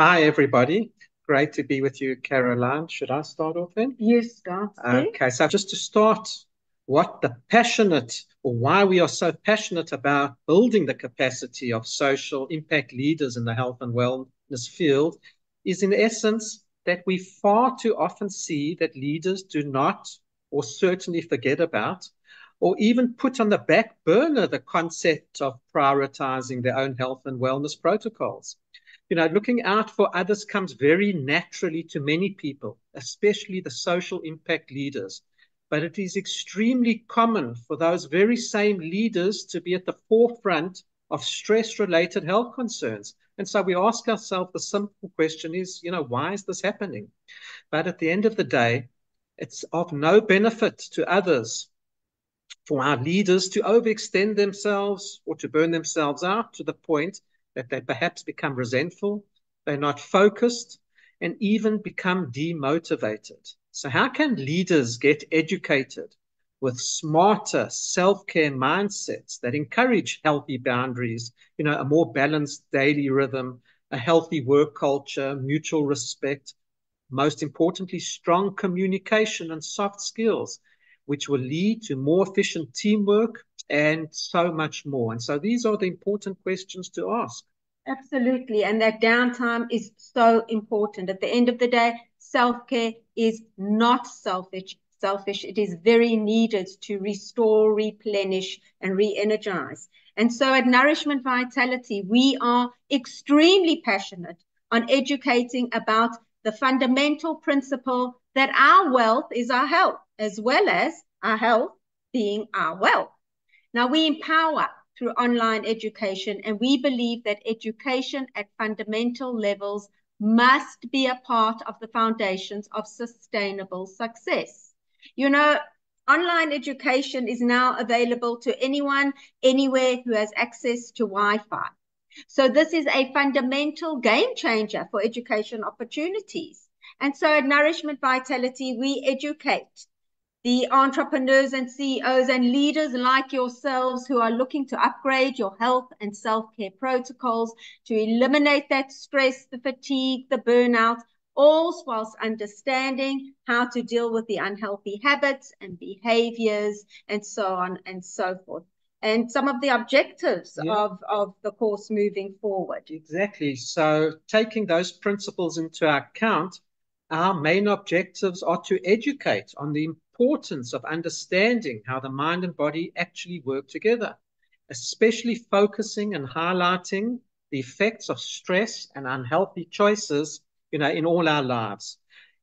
Hi, everybody. Great to be with you, Caroline. Should I start off then? You start, Steve. Okay, so just to start, what the passionate or why we are so passionate about building the capacity of social impact leaders in the health and wellness field is in essence that we far too often see that leaders do not or certainly forget about or even put on the back burner the concept of prioritizing their own health and wellness protocols. Looking out for others comes very naturally to many people, especially the social impact leaders. But it is extremely common for those very same leaders to be at the forefront of stress-related health concerns. And so we ask ourselves the simple question is, why is this happening? But at the end of the day, it's of no benefit to others for our leaders to overextend themselves or to burn themselves out to the point that they perhaps become resentful, they're not focused, and even become demotivated. So, how can leaders get educated with smarter self-care mindsets that encourage healthy boundaries, a more balanced daily rhythm, a healthy work culture, mutual respect, most importantly, strong communication and soft skills, which will lead to more efficient teamwork and so much more. And so these are the important questions to ask. Absolutely. And that downtime is so important. At the end of the day, self-care is not selfish. It is very needed to restore, replenish, and re-energize. And so at Nourishment Vitality, we are extremely passionate on educating about the fundamental principle that our wealth is our health, as well as our health being our wealth. Now, we empower through online education, and we believe that education at fundamental levels must be a part of the foundations of sustainable success. Online education is now available to anyone, anywhere who has access to Wi-Fi. So this is a fundamental game changer for education opportunities. And so at Nourishment Vitality, we educate the entrepreneurs and CEOs and leaders like yourselves who are looking to upgrade your health and self-care protocols to eliminate that stress, the fatigue, the burnout, all whilst understanding how to deal with the unhealthy habits and behaviors and so on and so forth. And some of the objectives of the course moving forward. Exactly. So taking those principles into account, our main objectives are to educate on the importance of understanding how the mind and body actually work together, especially focusing and highlighting the effects of stress and unhealthy choices, in all our lives.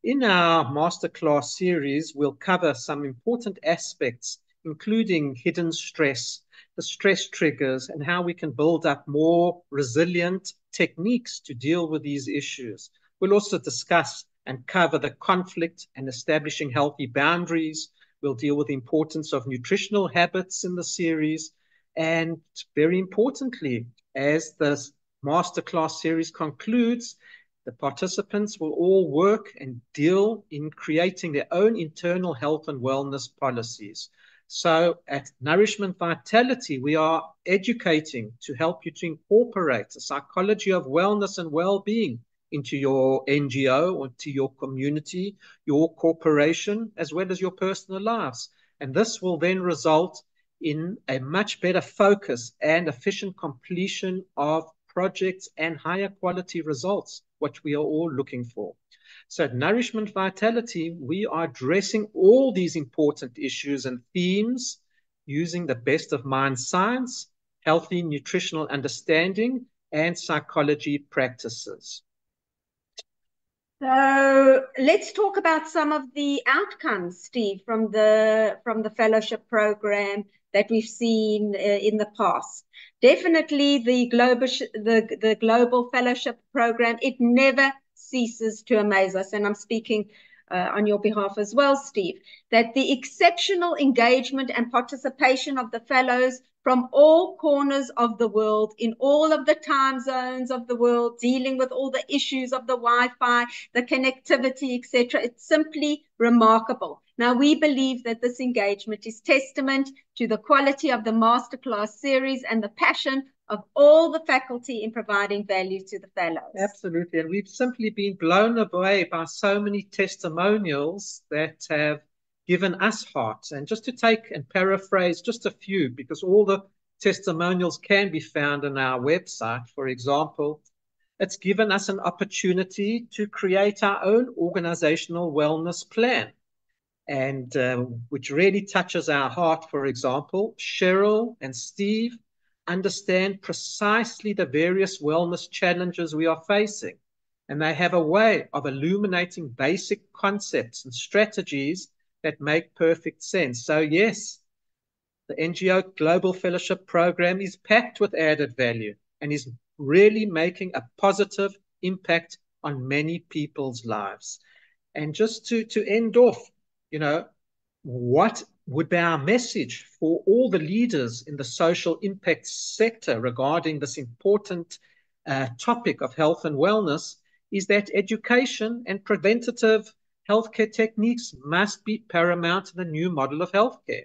In our masterclass series, we'll cover some important aspects, including hidden stress, the stress triggers, and how we can build up more resilient techniques to deal with these issues. We'll also discuss and cover the conflict and establishing healthy boundaries. We'll deal with the importance of nutritional habits in the series. And very importantly, as the masterclass series concludes, the participants will all work and deal in creating their own internal health and wellness policies. So at Nourishment Vitality, we are educating to help you to incorporate a psychology of wellness and well-being into your NGO or to your community, your corporation, as well as your personal lives. And this will then result in a much better focus and efficient completion of projects and higher quality results, which we are all looking for. So at Nourishment Vitality, we are addressing all these important issues and themes using the best of mind science, healthy nutritional understanding, and psychology practices. So let's talk about some of the outcomes, Steve, from the fellowship program that we've seen in the past. Definitely the global fellowship program, it never ceases to amaze us. And I'm speaking on your behalf as well, Steve, that the exceptional engagement and participation of the fellows from all corners of the world, in all of the time zones of the world, dealing with all the issues of the Wi-Fi, the connectivity, etc. It's simply remarkable. Now, we believe that this engagement is testament to the quality of the masterclass series and the passion of all the faculty in providing value to the fellows. Absolutely. And we've simply been blown away by so many testimonials that have given us heart. And just to take and paraphrase just a few, because all the testimonials can be found on our website. For example, it's given us an opportunity to create our own organizational wellness plan, and which really touches our heart. For example, Cheryl and Steve understand precisely the various wellness challenges we are facing, and they have a way of illuminating basic concepts and strategies that make perfect sense. So yes, the NGO Global Fellowship Program is packed with added value and is really making a positive impact on many people's lives. And just to end off, what would be our message for all the leaders in the social impact sector regarding this important topic of health and wellness is that education and preventative healthcare techniques must be paramount in the new model of healthcare.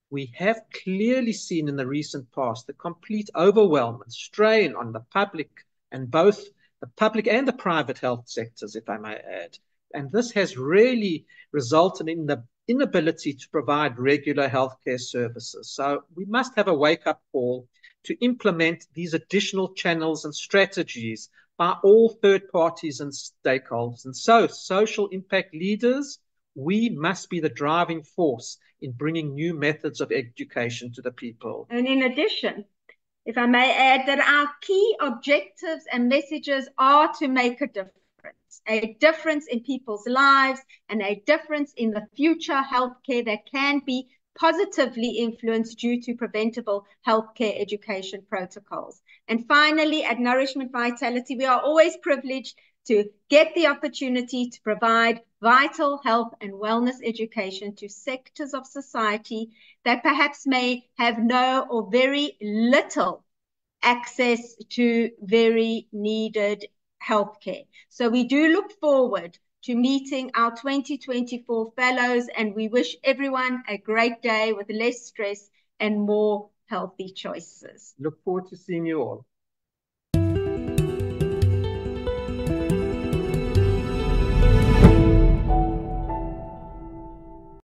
We have clearly seen in the recent past the complete overwhelm and strain on the public, and both the public and the private health sectors, if I may add. And this has really resulted in the inability to provide regular healthcare services. So we must have a wake-up call to implement these additional channels and strategies by all third parties and stakeholders. And so social impact leaders, we must be the driving force in bringing new methods of education to the people. And in addition, if I may add, that our key objectives and messages are to make a difference in people's lives, and a difference in the future healthcare that can be positively influenced due to preventable healthcare education protocols. And finally, at Nourishment Vitality, we are always privileged to get the opportunity to provide vital health and wellness education to sectors of society that perhaps may have no or very little access to very needed healthcare. So we do look forward to meeting our 2024 fellows, and we wish everyone a great day with less stress and more healthy choices. Look forward to seeing you all.